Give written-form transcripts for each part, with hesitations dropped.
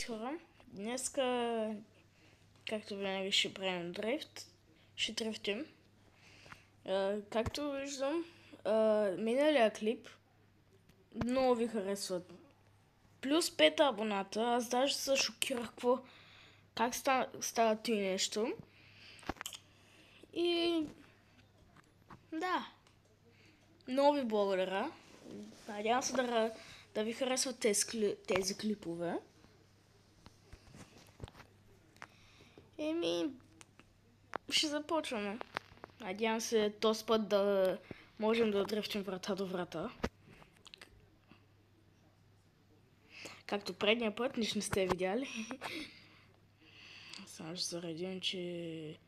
Здравейте, хора! Днеска, както винаги, ще правим дрифт. Ще дрифтим. Както виждам, миналия клип много ви харесват. Плюс 5 абоната. Аз даже се шокирах как става това нещо. И да, много ви благодаря. Надявам се да ви харесват тези клипове. Ще започваме. Надявам се този път да можем да дръвчим врата до врата. Както предния път, нищо не сте видяли. Само ще заредим, че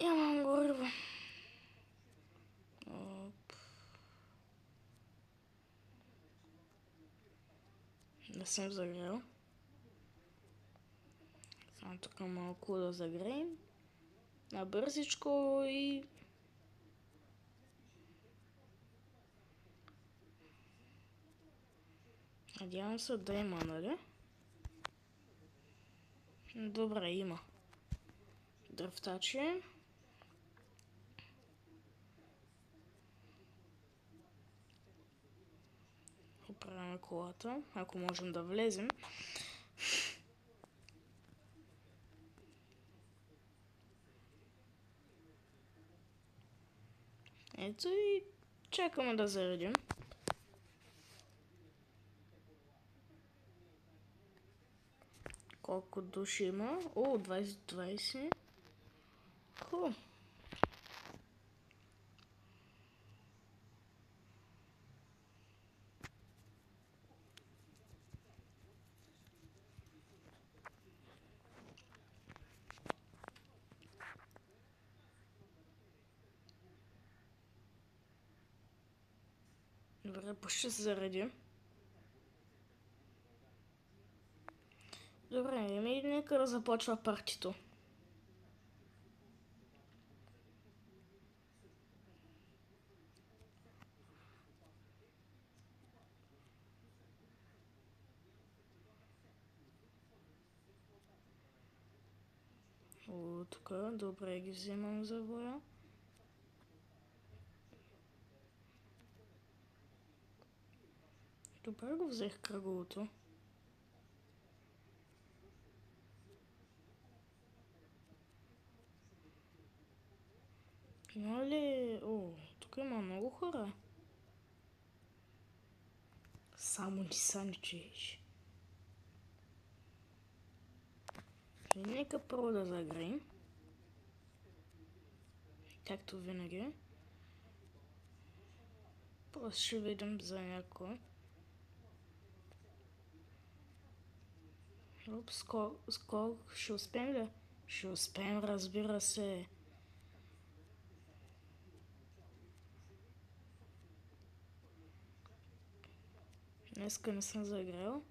нямам гориво. Не съм загрел. Само тук малко да загреем. На бързичко и... Надявам се да има, нали? Добре, има. Дръфтачи. Оправяме колата, ако можем да влезем. Ето и чакаме да заредим. Колко души има? О, 20. Хубаво. Добре, почти се заредим. Добре, нека да започва партито. О, тук добре ги вземам за боя. Добре го взех кръговото. Има ли... О, тук има много хора. Само не са ни чуеш. Нека първо да загреем. Както винаги. Просто ще видим за някой. Оп, скок. Ще успеем ли? Ще успеем, разбира се. Днеска не съм загрел.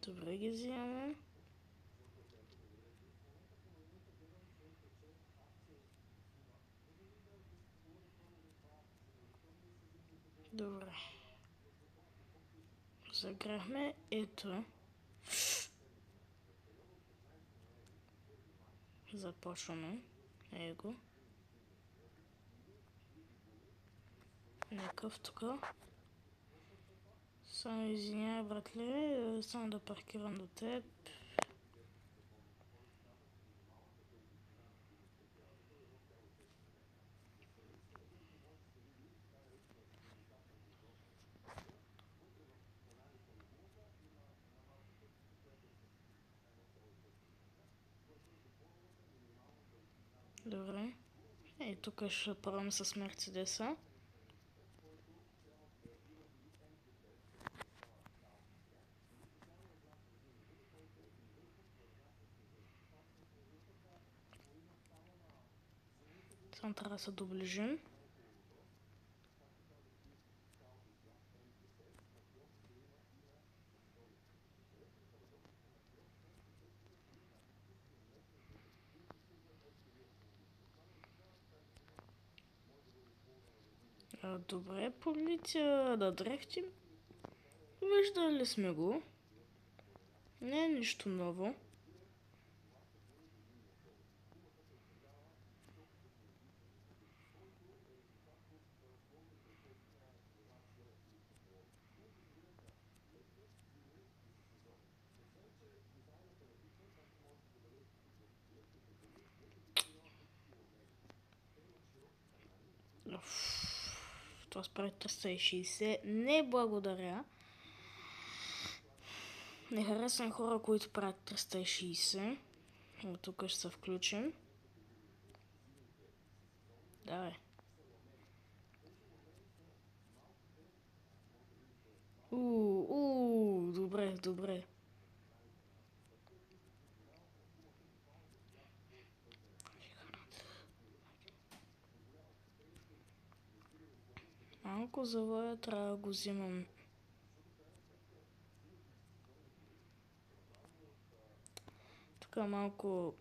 Добре ги взимаме. Добре. Заграхме ето. Започваме. Его. Някакъв тук. Само извинявай, братле, само да паркирам до теб. Добре. И тук ще пробвам с Мерцедеса. Само трябва да се доближим. Добре, полиция, да дрехтим. Виждали сме го. Не е нищо ново. Това според 360. Не благодаря. Не харесвам хора, които правят 360. Тук ще се включим. Давай. Добре, добре. Малко завоя, трябва да го взимам. Тук малко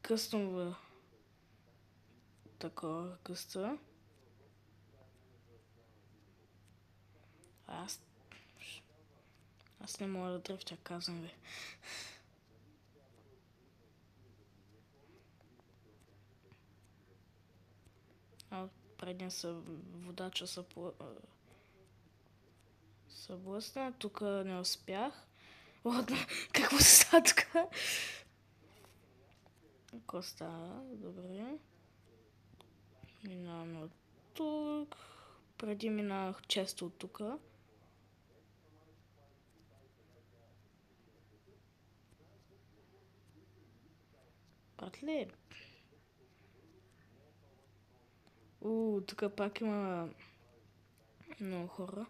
късно такова къста. Аз не мога да дръвтя, казвам ви. Предния водача са блъсна, тук не успях. Ладно, какво се става тук? Какво става? Добре. Минаваме от тук. Преди минавах често от тук. Братле. Тук пак има много хора.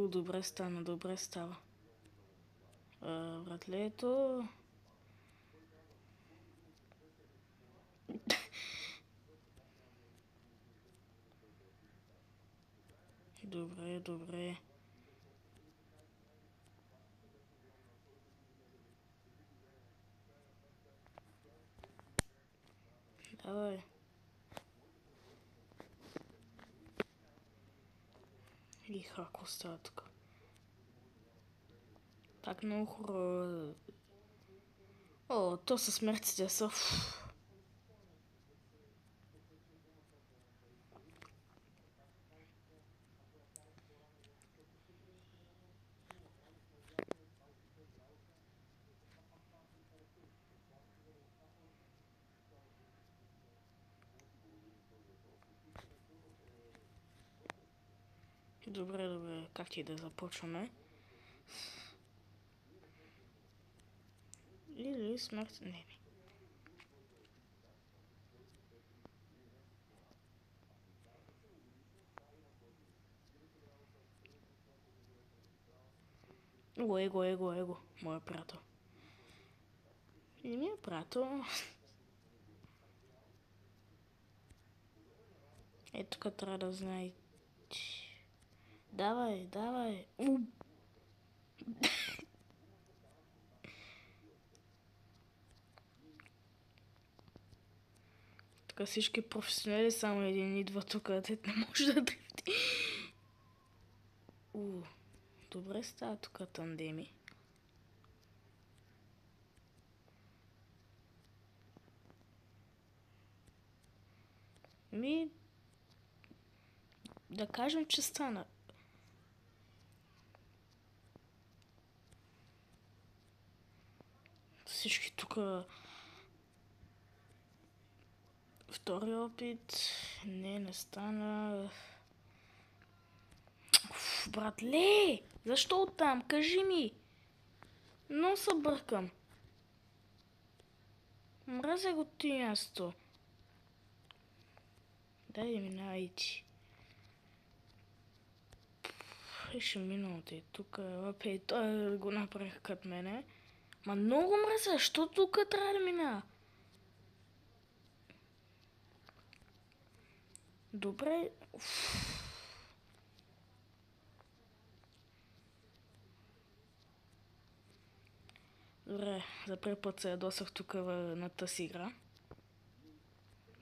Добре стана, добре става. Братлето. Добре, добре. Давай. И какво става тук? Так много хора. То със смертите са. Добре, добре. Как ти да започваме? Или смърт? Не. Его. Моя приятел. Не ми е приятел. Тук трябва да знае. Давай. Тук всички професионали, само един идва тук, дет не може да дрифти. Добре става тук тандеми. Да кажем, че стана. Всички тук. Втори опит. Не стана. Братле! Защо оттам? Кажи ми! Но се бъркам. Мразя го ти място. Дай да минавайте. Ще миналата и тук. Той го направих като мене. Ма много мразя, що тук трябва да минава? Добре. Добре, за първи път се ядосах тук на тази игра.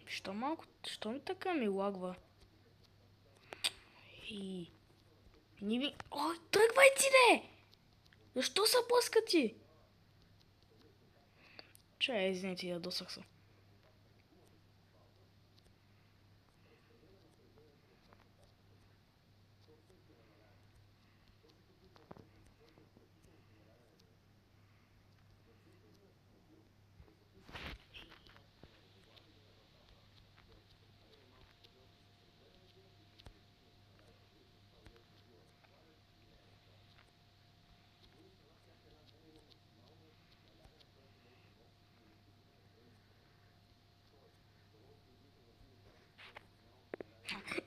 Що ми така ми лагва? И... Ой, тръгвай ти, де! Защо са блъскати? Чай, извините, ядосах се.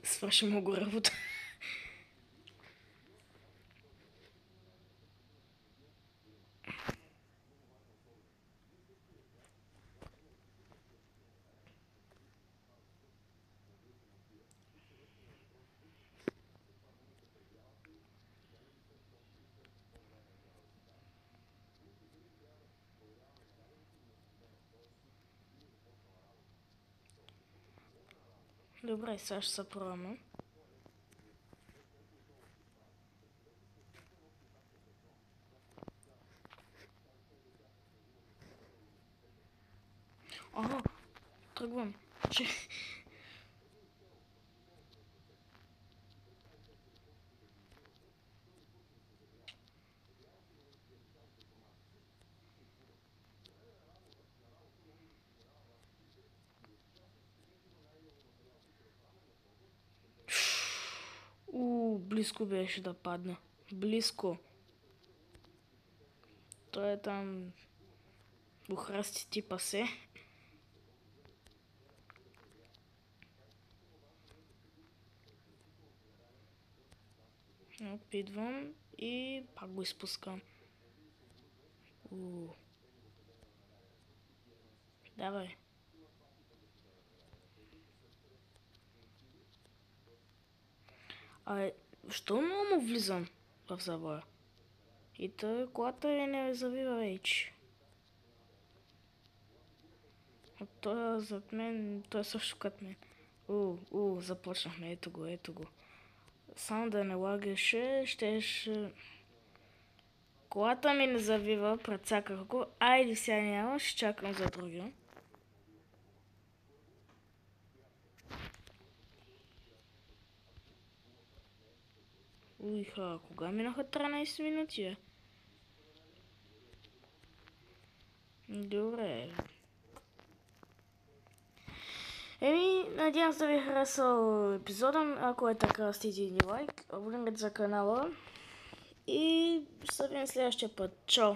Свърши много работа. Добре, сега ще се пробваме. Тръгвам. Близко беше да падна. Близко. Той е там... Бухрасти типа се. Опитвам и пак го изпускам. Давай. Що много му влизам в завоя? И тъй колата не завива вече. Той е зад мен, той е също като мен. Започнахме, ето го. Само да не лагаше, колата ми не завива, прецаках го. Айде сега няма, ще чакам за другия. Кога минаха 13 минути? Добре. Надявам се да ви е харесал епизода. Ако е така, стигайте ни лайк, абонирайте за канала и ще се видим следващия път. Чао!